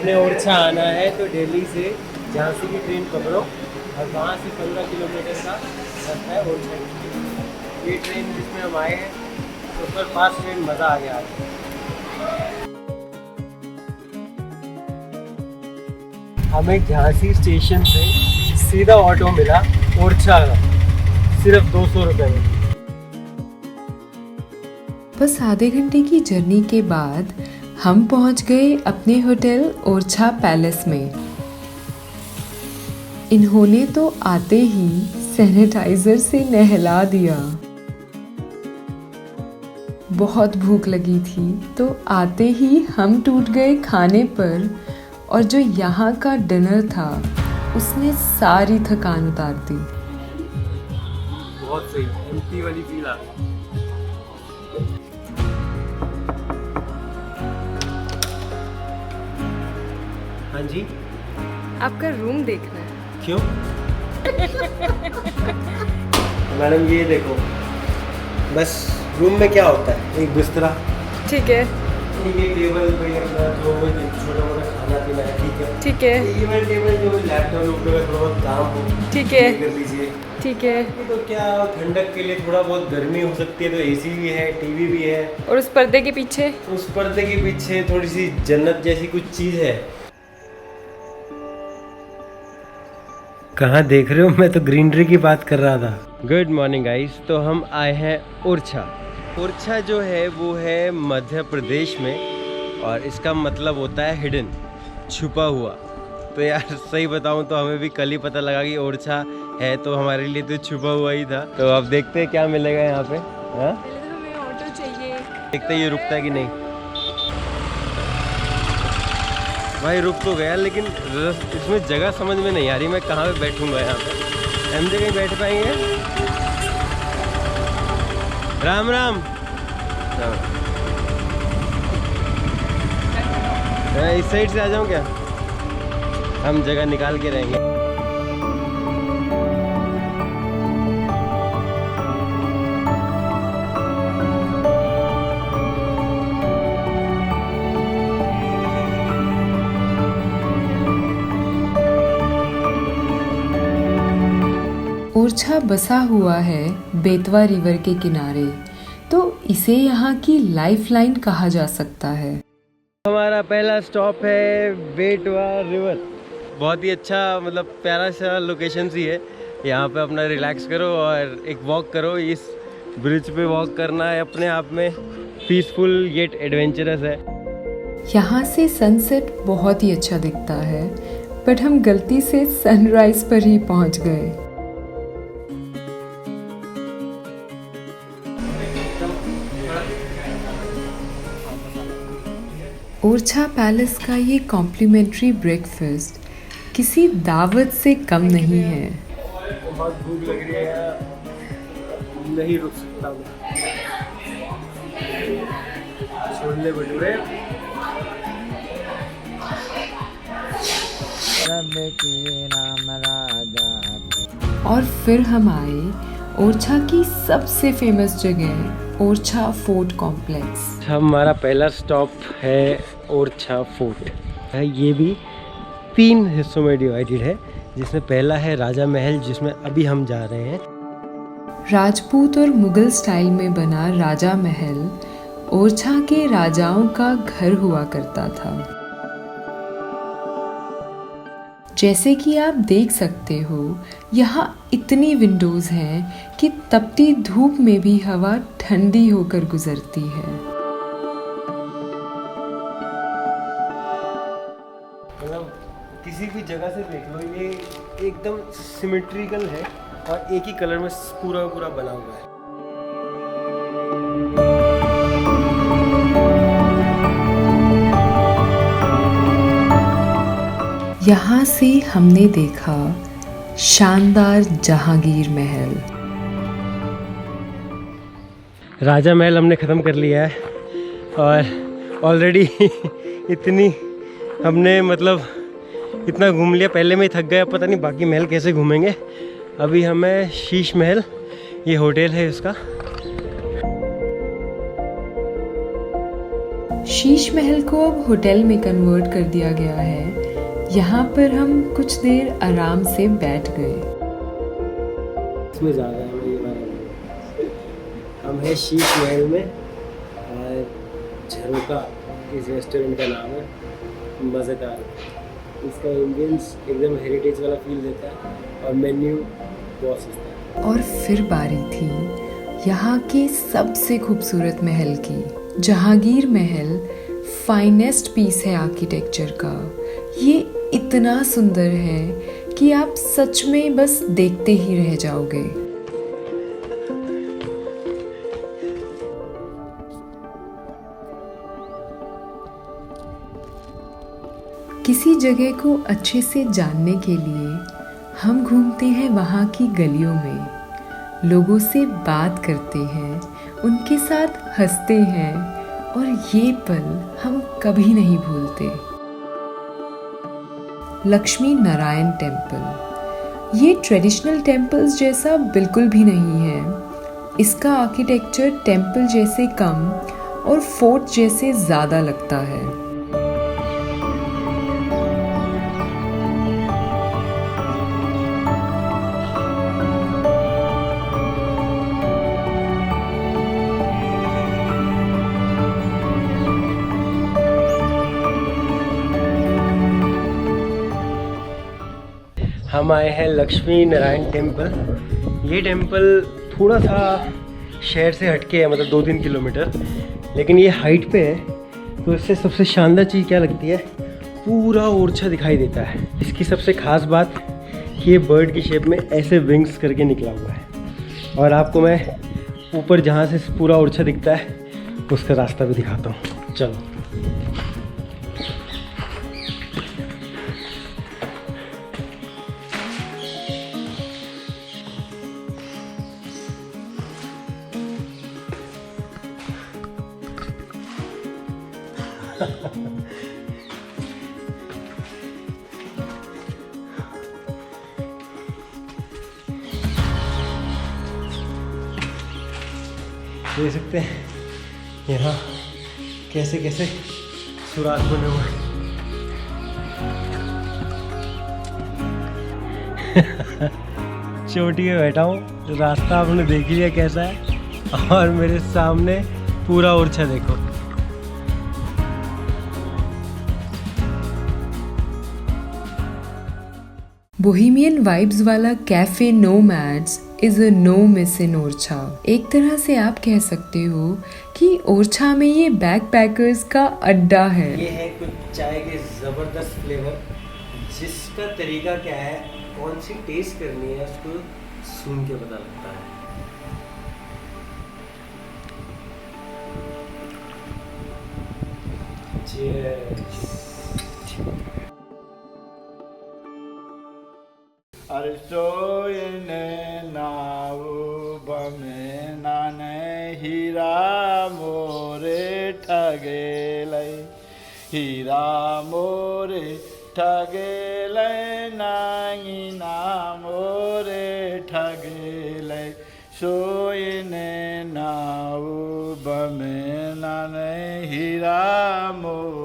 आपने ओरछा आना है तो दिल्ली से झांसी की ट्रेन पकड़ो और वहाँ से 15 किलोमीटर का रास्ता है ओरछा की। ये ट्रेन जिसमें हम आए हैं सुपर फास्ट ट्रेन, मज़ा आ गया आज। हमें झांसी स्टेशन से सीधा ऑटो मिला ओरछा का, सिर्फ 200 रुपये में। बस आधे घंटे की जर्नी के बाद हम पहुंच गए अपने होटल ओरछा पैलेस में। इन्होंने तो आते ही सैनिटाइजर से नहला दिया। बहुत भूख लगी थी तो आते ही हम टूट गए खाने पर, और जो यहाँ का डिनर था उसने सारी थकान उतार दी। बहुत सही, एम्प्टी वाली फील आ गई। हाँ जी, आपका रूम देखना है। क्यों? मैडम ये देखो, बस रूम में क्या होता है, एक बिस्तरा, ठीक है ये टेबल पे अपना जो छोटा मोटा खाना पीना है, ठीक है। ठीक है इवन टेबल जो लैपटॉप में थोड़ा बहुत काम हो, ठीक है कर लीजिए। ठीक है। ये तो क्या, ठंडक के लिए थोड़ा बहुत गर्मी हो सकती है तो एसी भी है, टीवी भी है, और उस पर्दे के पीछे, उस पर्दे के पीछे थोड़ी सी जन्नत जैसी कुछ चीज है। कहाँ देख रहे हो, मैं तो ग्रीनरी की बात कर रहा था। गुड मॉर्निंग गाइस, तो हम आए हैं ओरछा। ओरछा जो है वो है मध्य प्रदेश में, और इसका मतलब होता है हिडन, छुपा हुआ। तो यार सही बताऊं तो हमें भी कल ही पता लगा कि ओरछा है, तो हमारे लिए तो छुपा हुआ ही था। तो अब देखते हैं क्या मिलेगा यहाँ पे। हाँ, हमें ऑटो चाहिए। देखते हैं ये रुकता है कि नहीं। भाई रुक तो गया, लेकिन इसमें जगह समझ में नहीं आ रही, मैं कहाँ पे बैठूंगा यहाँ पे। हम जगह बैठ पाएंगे? राम राम। मैं इस साइड से आ जाऊँ क्या? हम जगह निकाल के रहेंगे। ओरछा बसा हुआ है बेतवा रिवर के किनारे, तो इसे यहाँ की लाइफलाइन कहा जा सकता है। हमारा पहला स्टॉप है बेतवा रिवर। बहुत ही अच्छा, मतलब प्यारा सा लोकेशन सी है। यहाँ पे अपना रिलैक्स करो और एक वॉक करो। इस ब्रिज पे वॉक करना है अपने आप में पीसफुल येट एडवेंचरस है। यहाँ से सनसेट बहुत ही अच्छा दिखता है, बट हम गलती से सनराइज पर ही पहुँच गए। ओरछा पैलेस का ये कॉम्प्लीमेंट्री ब्रेकफास्ट किसी दावत से कम नहीं है। बहुत भूख लग रही है, नहीं रुक सकता मैं। छोले भटूरे, और फिर हम आए ओरछा की सबसे फेमस जगह ओरछा फोर्ट कॉम्प्लेक्स। हमारा पहला स्टॉप है ओरछा फोर्ट। ये भी 3 हिस्सों में डिवाइडेड है, जिसमें पहला है राजा महल, जिसमें अभी हम जा रहे हैं। राजपूत और मुगल स्टाइल में बना राजा महल ओरछा के राजाओं का घर हुआ करता था। जैसे कि आप देख सकते हो, यहाँ इतनी विंडोज हैं कि तपती धूप में भी हवा ठंडी होकर गुजरती है। मतलब किसी भी जगह से देख लो, ये एकदम सिमेट्रिकल है और एक ही कलर में पूरा पूरा बना हुआ है। यहाँ से हमने देखा शानदार जहांगीर महल। राजा महल हमने ख़त्म कर लिया है, और ऑलरेडी इतनी हमने मतलब इतना घूम लिया, पहले में ही थक गए। पता नहीं बाकी महल कैसे घूमेंगे। अभी हमें शीश महल, ये होटल है उसका। शीश महल को अब होटल में कन्वर्ट कर दिया गया है। यहाँ पर हम कुछ देर आराम से बैठ गए। इसमें ज़्यादा है ये वाला। हम हैं शीश महल में और झरोका इस रेस्टोरेंट का नाम है, मज़ेदार। इसका एम्बियंस एकदम हेरिटेज वाला फील देता है और मेन्यू बहुत सस्ता है। और फिर बारी थी यहाँ के सबसे खूबसूरत महल की। जहांगीर महल फाइनेस्ट पीस है आर्किटेक्चर का। ये इतना सुंदर है कि आप सच में बस देखते ही रह जाओगे। किसी जगह को अच्छे से जानने के लिए हम घूमते हैं वहाँ की गलियों में, लोगों से बात करते हैं, उनके साथ हंसते हैं और ये पल हम कभी नहीं भूलते। लक्ष्मी नारायण टेम्पल, ये ट्रेडिशनल टेम्पल्स जैसा बिल्कुल भी नहीं है। इसका आर्किटेक्चर टेम्पल जैसे कम और फोर्ट जैसे ज़्यादा लगता है। हम आए हैं लक्ष्मी नारायण टेम्पल। ये टेम्पल थोड़ा सा शहर से हटके है, मतलब 2-3 किलोमीटर, लेकिन ये हाइट पे है। तो इससे सबसे शानदार चीज़ क्या लगती है, पूरा ओरछा दिखाई देता है। इसकी सबसे ख़ास बात कि ये बर्ड की शेप में ऐसे विंग्स करके निकला हुआ है। और आपको मैं ऊपर जहाँ से पूरा ओरछा दिखता है उसका रास्ता भी दिखाता हूँ, चलो। देख सकते हैं यहाँ कैसे कैसे सुराख बने हुए हैं। चोटी पे बैठा हूँ, रास्ता आपने देख लिया कैसा है, और मेरे सामने पूरा ओरछा देखो। बोहेमियन वाइब्स वाला cafe nomads is a no miss in Orchha. एक तरह से आप कह सकते हो कि ओरछा में ये बैकपैकर्स का अड्डा है। ये है कुछ चाय के ज़बरदस्त फ्लेवर, जिसका तरीका क्या है, कौन सी टेस्ट करनी है, उसको सुन के पता लगता है। Cheers. Arsoyene navu bame nane hira more tagelai, hira more tagelai, nangi na more tagelai. Soyene navu bame nane hira more